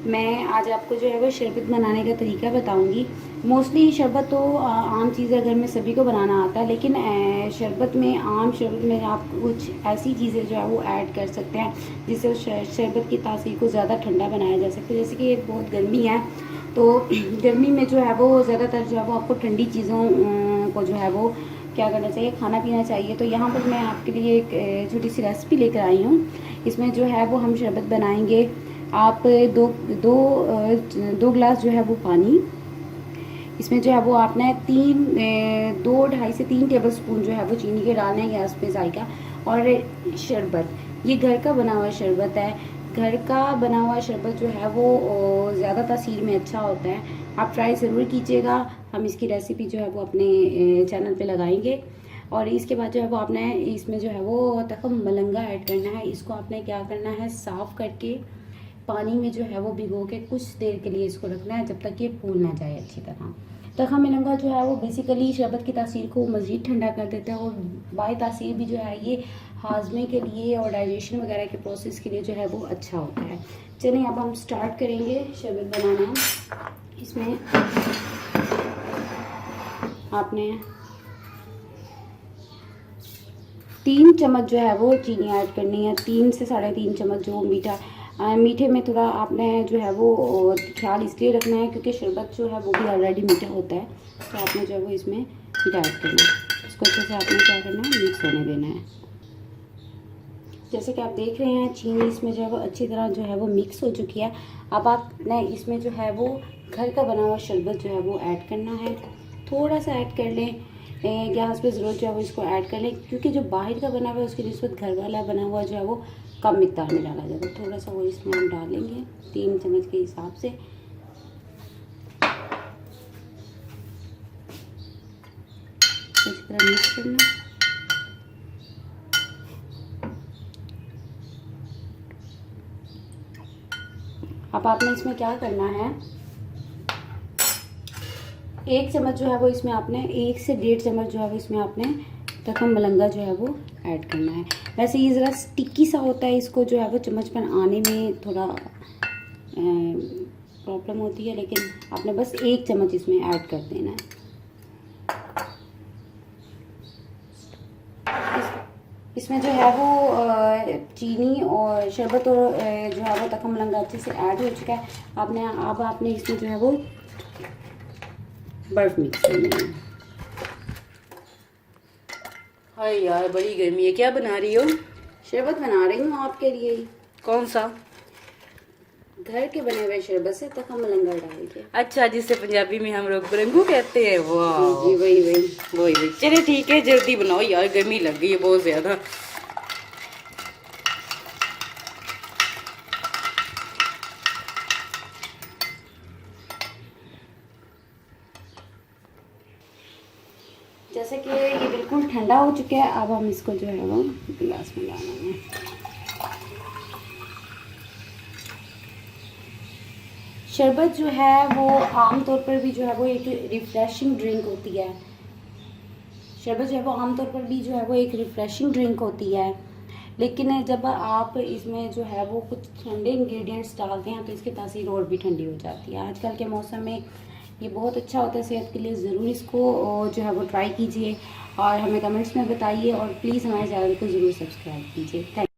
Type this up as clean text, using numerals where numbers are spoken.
मैं आज आपको जो है वो शरबत बनाने का तरीका बताऊंगी। मोस्टली शरबत तो आम चीज़ है, घर में सभी को बनाना आता है, लेकिन शरबत में आम शरबत में आप कुछ ऐसी चीज़ें जो है वो ऐड कर सकते हैं जिससे उस शरबत की तासीर को ज़्यादा ठंडा बनाया जा सकता है। जैसे कि बहुत गर्मी है, तो गर्मी में जो है वो ज़्यादातर जो है वो आपको ठंडी चीज़ों को जो है वो क्या करना चाहिए, खाना पीना चाहिए। तो यहाँ पर मैं आपके लिए एक छोटी सी रेसिपी लेकर आई हूँ। इसमें जो है वो हम शरबत बनाएंगे। आप दो दो दो ग्लास जो है वो पानी, इसमें जो है वो आपने 2 ढाई से 3 टेबल स्पून जो है वो चीनी के डालने हैं गैस पे जाएगा। और शरबत, ये घर का बना हुआ शरबत है। घर का बना हुआ शरबत जो है वो ज़्यादा तासीर में अच्छा होता है। आप ट्राई ज़रूर कीजिएगा। हम इसकी रेसिपी जो है वो अपने चैनल पे लगाएंगे। और इसके बाद जो है वो आपने इसमें जो है वो तकम मलंगा ऐड करना है। इसको आपने क्या करना है, साफ़ करके पानी में जो है वो भिगो के कुछ देर के लिए इसको रखना है, जब तक ये फूल ना जाए अच्छी तरह। तखम मिलंगा जो है वो बेसिकली शरबत की तासीर को मज़ीद ठंडा कर देता है, और बाय तासीर भी जो है ये हाजमे के लिए और डाइजेशन वगैरह के प्रोसेस के लिए जो है वो अच्छा होता है। चलिए अब हम स्टार्ट करेंगे शरबत बनाना। इसमें आपने 3 चम्मच जो है वो चीनी ऐड करनी है। 3 से 3.5 चम्मच जो मीठे में थोड़ा आपने जो है वो ख्याल इसलिए रखना है क्योंकि शरबत जो है वो भी ऑलरेडी मीठा होता है। तो आपने जो है वो इसमें मीठा ऐड करना है। इसको अच्छे से आपने क्या करना है, मिक्स होने देना है। जैसे कि आप देख रहे हैं चीनी इसमें जो है वो अच्छी तरह जो है वो मिक्स हो चुकी है। अब आपने इसमें जो है वो घर का बना हुआ शरबत जो है वो ऐड करना है। थोड़ा सा ऐड कर लें, गैस पे ज़रूरत जो है वो इसको ऐड कर लें, क्योंकि जो बाहर का बना हुआ है उसकी निस्बत घर वाला बना हुआ जो है वो कम मिकदार में डाला जाएगा। थोड़ा सा वो इसमें हम डालेंगे 3 चम्मच के हिसाब से। इस तरह मिक्स करना। अब आपने इसमें क्या करना है, 1 चम्मच जो है वो इसमें आपने 1 से 1.5 चम्मच जो है वो इसमें आपने तखम मलंगा जो है वो ऐड करना है। वैसे ये ज़रा स्टिकी सा होता है, इसको जो है वो चम्मच पर आने में थोड़ा प्रॉब्लम होती है, लेकिन आपने बस 1 चम्मच इसमें ऐड कर देना है। इसमें जो है वो चीनी और शरबत और जो है वो तखम मलंगा अच्छे से ऐड हो चुका है। अब आपने इसमें जो है वो बर्फ़ मिक्स करनी है। हाय यार, बड़ी गर्मी है। क्या बना रही हो? शरबत बना रही हूँ आपके लिए। कौन सा? घर के बने हुए शरबत से तखम मलंगा डाल के। अच्छा, जिसे पंजाबी में हम लोग बरंगू कहते हैं। वाह, जी वही। चले ठीक है, जल्दी बनाओ यार, गर्मी लग गई है बहुत ज्यादा। जैसे कि ये बिल्कुल ठंडा हो चुका है, अब हम इसको जो है वो गिलास में डालना है। शरबत जो है वो आमतौर पर भी जो है वो एक रिफ़्रेशिंग ड्रिंक होती है। शरबत जो है वो आमतौर पर भी जो है वो एक रिफ़्रेशिंग ड्रिंक होती है, लेकिन जब आप इसमें जो है वो कुछ ठंडे इंग्रेडिएंट्स डालते हैं तो इसकी तासीर और भी ठंडी हो जाती है। आजकल के मौसम में ये बहुत अच्छा होता है सेहत के लिए। ज़रूर इसको जो है वो ट्राई कीजिए और हमें कमेंट्स में बताइए, और प्लीज़ हमारे चैनल को ज़रूर सब्सक्राइब कीजिए। थैंक